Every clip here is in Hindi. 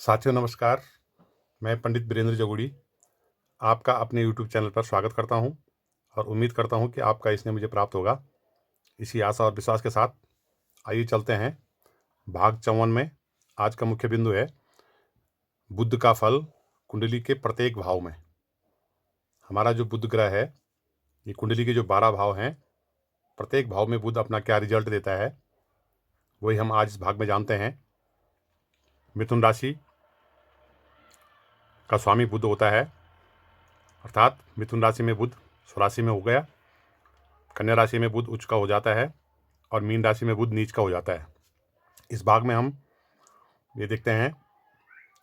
साथियों नमस्कार। मैं पंडित बीरेंद्र जगोड़ी आपका अपने यूट्यूब चैनल पर स्वागत करता हूं और उम्मीद करता हूं कि आपका इसने मुझे प्राप्त होगा। इसी आशा और विश्वास के साथ आइए चलते हैं भाग 54 में। आज का मुख्य बिंदु है बुध का फल कुंडली के प्रत्येक भाव में। हमारा जो बुध ग्रह है, ये कुंडली के जो 12 भाव हैं, प्रत्येक भाव में बुध अपना क्या रिजल्ट देता है वही हम आज इस भाग में जानते हैं। मिथुन राशि का स्वामी बुध होता है, अर्थात मिथुन राशि में बुध स्वराशि में हो गया, कन्या राशि में बुध उच्च का हो जाता है और मीन राशि में बुध नीच का हो जाता है। इस भाग में हम ये देखते हैं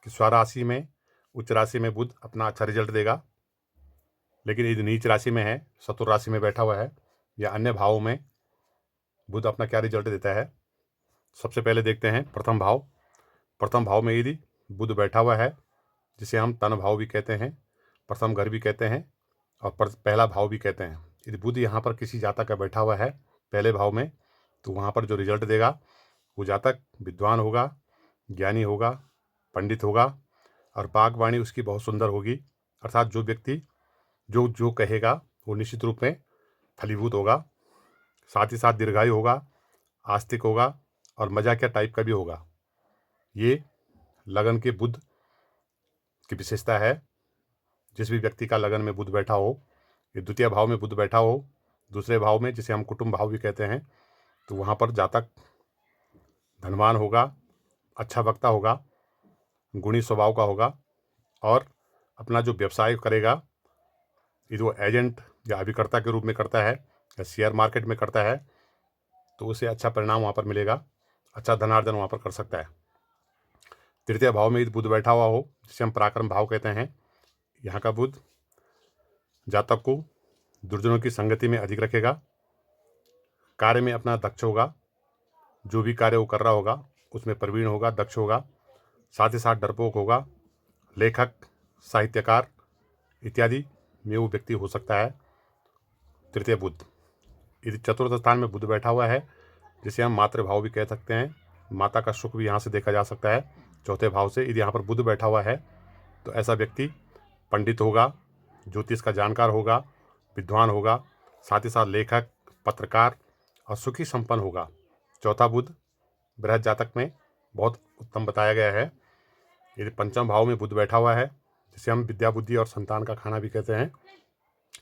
कि स्वराशि में उच्च राशि में बुध अपना अच्छा रिजल्ट देगा, लेकिन यदि नीच राशि में है, चतुर राशि में बैठा हुआ है या अन्य भावों में बुध अपना क्या रिजल्ट देता है। सबसे पहले देखते हैं प्रथम भाव। प्रथम भाव में यदि बुध बैठा हुआ है, जिसे हम तन भाव भी कहते हैं, प्रथम घर भी कहते हैं और पहला भाव भी कहते हैं। यदि बुध यहाँ पर किसी जातक का बैठा हुआ है पहले भाव में, तो वहाँ पर जो रिजल्ट देगा वो जातक विद्वान होगा, ज्ञानी होगा, पंडित होगा और बागवाणी उसकी बहुत सुंदर होगी। अर्थात जो व्यक्ति जो जो कहेगा वो निश्चित रूप में फलीभूत होगा। साथ ही साथ दीर्घायु होगा, आस्तिक होगा और मजाकिया टाइप का भी होगा। ये लगन के बुध की विशेषता है। जिस भी व्यक्ति का लगन में बुध बैठा हो, ये द्वितीय भाव में बुध बैठा हो, दूसरे भाव में जिसे हम कुटुंब भाव भी कहते हैं, तो वहाँ पर जातक धनवान होगा, अच्छा वक्ता होगा, गुणी स्वभाव का होगा और अपना जो व्यवसाय करेगा, यदि वो एजेंट या अभिकर्ता के रूप में करता है या शेयर मार्केट में करता है, तो उसे अच्छा परिणाम वहाँ पर मिलेगा, अच्छा धनार्जन वहाँ पर कर सकता है। तृतीय भाव में यदि बुध बैठा हुआ हो, जिसे हम पराक्रम भाव कहते हैं, यहाँ का बुध जातक को दुर्जनों की संगति में अधिक रखेगा, कार्य में अपना दक्ष होगा, जो भी कार्य वो कर रहा होगा उसमें प्रवीण होगा, दक्ष होगा, साथ ही साथ डरपोक होगा, लेखक, साहित्यकार इत्यादि में वो व्यक्ति हो सकता है। तृतीय बुध। यदि चतुर्थ स्थान में बुध बैठा हुआ है, जिसे हम मातृभाव भी कह सकते हैं, माता का सुख भी यहाँ से देखा जा सकता है चौथे भाव से। यदि यहाँ पर बुध बैठा हुआ है तो ऐसा व्यक्ति पंडित होगा, ज्योतिष का जानकार होगा, विद्वान होगा, साथ ही साथ लेखक, पत्रकार और सुखी संपन्न होगा। चौथा बुध बृहत जातक में बहुत उत्तम बताया गया है। यदि पंचम भाव में बुध बैठा हुआ है, जिसे हम विद्या बुद्धि और संतान का खाना भी कहते हैं,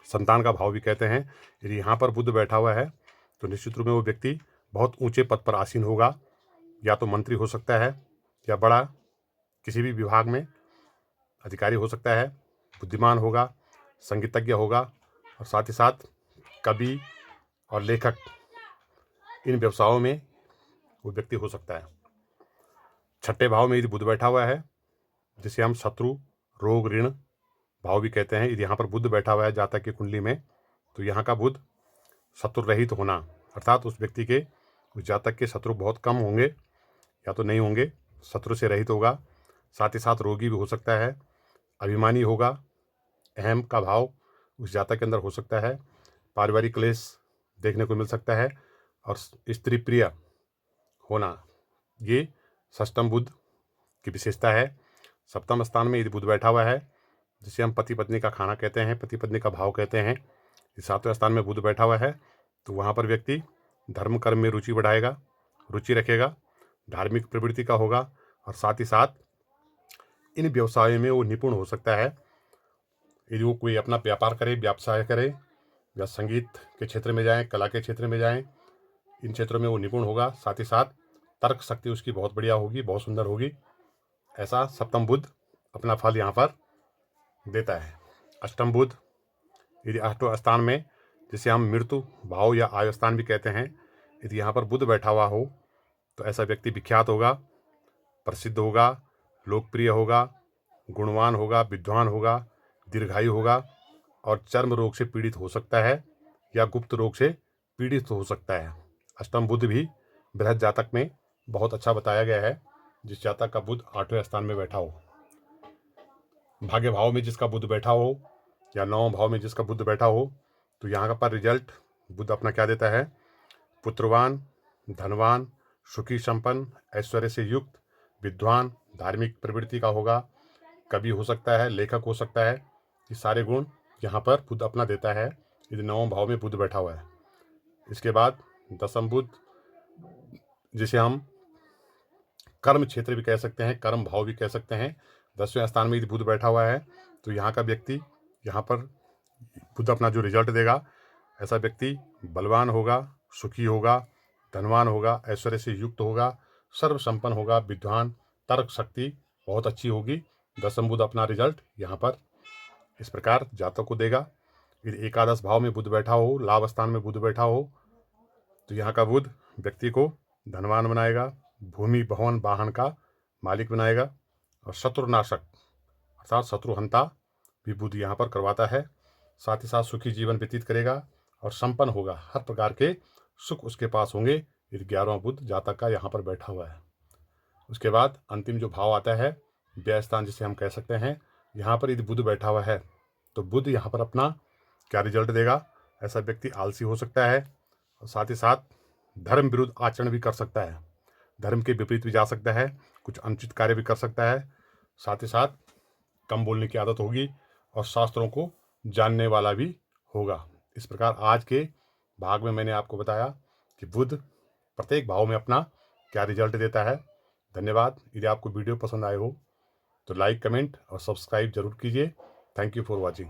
संतान का भाव भी कहते हैं, यदि यहाँ पर बुध बैठा हुआ है तो निश्चित रूप में वो व्यक्ति बहुत ऊंचे पद पर आसीन होगा, या तो मंत्री हो सकता है या बड़ा किसी भी विभाग में अधिकारी हो सकता है, बुद्धिमान होगा, संगीतज्ञ होगा और साथ ही साथ कवि और लेखक, इन व्यवसायों में वो व्यक्ति हो सकता है। छठे भाव में यदि बुध बैठा हुआ है, जिसे हम शत्रु, रोग, ऋण भाव भी कहते हैं, यदि यहाँ पर बुध बैठा हुआ है जातक की कुंडली में, तो यहाँ का बुध शत्रु रहित होना, अर्थात उस व्यक्ति के, उस जातक के शत्रु बहुत कम होंगे या तो नहीं होंगे, शत्रु से रहित होगा। साथ ही साथ रोगी भी हो सकता है, अभिमानी होगा, अहम का भाव उस जातक के अंदर हो सकता है, पारिवारिक क्लेश देखने को मिल सकता है और स्त्री प्रिय होना, ये षष्टम बुध की विशेषता है। सप्तम स्थान में यदि बुध बैठा हुआ है, जिसे हम पति पत्नी का खाना कहते हैं, पति पत्नी का भाव कहते हैं, सातवें स्थान में बुध बैठा हुआ है, तो वहाँ पर व्यक्ति धर्म कर्म में रुचि बढ़ाएगा, रुचि रखेगा, धार्मिक प्रवृत्ति का होगा और साथ ही साथ इन व्यवसायों में वो निपुण हो सकता है। यदि वो कोई अपना व्यापार करे, व्यवसाय करे या संगीत के क्षेत्र में जाएं, कला के क्षेत्र में जाएं, इन क्षेत्रों में वो निपुण होगा। साथ ही साथ तर्क शक्ति उसकी बहुत बढ़िया होगी, बहुत सुंदर होगी। ऐसा सप्तम बुध अपना फल यहाँ पर देता है। अष्टम बुध यदि अष्टम स्थान में, जिसे हम मृत्यु भाव या आयु स्थान भी कहते हैं, यदि यहाँ पर बुध बैठा हुआ हो, तो ऐसा व्यक्ति विख्यात होगा, प्रसिद्ध होगा, लोकप्रिय होगा, गुणवान होगा, विद्वान होगा, दीर्घायु होगा और चर्म रोग से पीड़ित हो सकता है या गुप्त रोग से पीड़ित हो सकता है। अष्टम बुध भी बृहत जातक में बहुत अच्छा बताया गया है, जिस जातक का बुध 8वें स्थान में बैठा हो। भाग्य भाव में जिसका बुध बैठा हो या 9वें भाव में जिसका बुध बैठा हो, तो यहाँ का पर रिजल्ट बुध अपना क्या देता है, पुत्रवान, धनवान, सुखी संपन्न, ऐश्वर्य से युक्त, विद्वान, धार्मिक प्रवृत्ति का होगा, कवि हो सकता है, लेखक हो सकता है। ये सारे गुण यहाँ पर बुध अपना देता है यदि नवम भाव में बुध बैठा हुआ है। इसके बाद दसम बुध, जिसे हम कर्म क्षेत्र भी कह सकते हैं, कर्म भाव भी कह सकते हैं, 10वें स्थान में यदि बुध बैठा हुआ है तो यहाँ का व्यक्ति, यहाँ पर बुध अपना जो रिजल्ट देगा, ऐसा व्यक्ति बलवान होगा, सुखी होगा, धनवान होगा, ऐश्वर्य से युक्त होगा, सर्व संपन्न होगा, विद्वान, तर्क शक्ति बहुत अच्छी होगी। दसम बुध अपना रिजल्ट यहाँ पर इस प्रकार जातक को देगा। यदि एकादश भाव में बुध बैठा हो, लाभ स्थान में बुध बैठा हो, तो यहाँ का बुध व्यक्ति को धनवान बनाएगा, भूमि भवन वाहन का मालिक बनाएगा, और शत्रुनाशक अर्थात शत्रुहंता भी बुध यहाँ पर करवाता है। साथ ही साथ सुखी जीवन व्यतीत करेगा और संपन्न होगा, हर प्रकार के सुख उसके पास होंगे यदि 11वां बुध जातक का यहाँ पर बैठा हुआ है। उसके बाद अंतिम जो भाव आता है व्यय स्थान, जिसे हम कह सकते हैं, यहाँ पर यदि बुध बैठा हुआ है तो बुध यहाँ पर अपना क्या रिजल्ट देगा, ऐसा व्यक्ति आलसी हो सकता है और साथ ही साथ धर्म विरुद्ध आचरण भी कर सकता है, धर्म के विपरीत भी जा सकता है, कुछ अनुचित कार्य भी कर सकता है। साथ ही साथ कम बोलने की आदत होगी और शास्त्रों को जानने वाला भी होगा। इस प्रकार आज के भाग में मैंने आपको बताया कि बुध प्रत्येक भाव में अपना क्या रिजल्ट देता है। धन्यवाद। यदि आपको वीडियो पसंद आए हो तो लाइक, कमेंट और सब्सक्राइब जरूर कीजिए। Thank you for watching.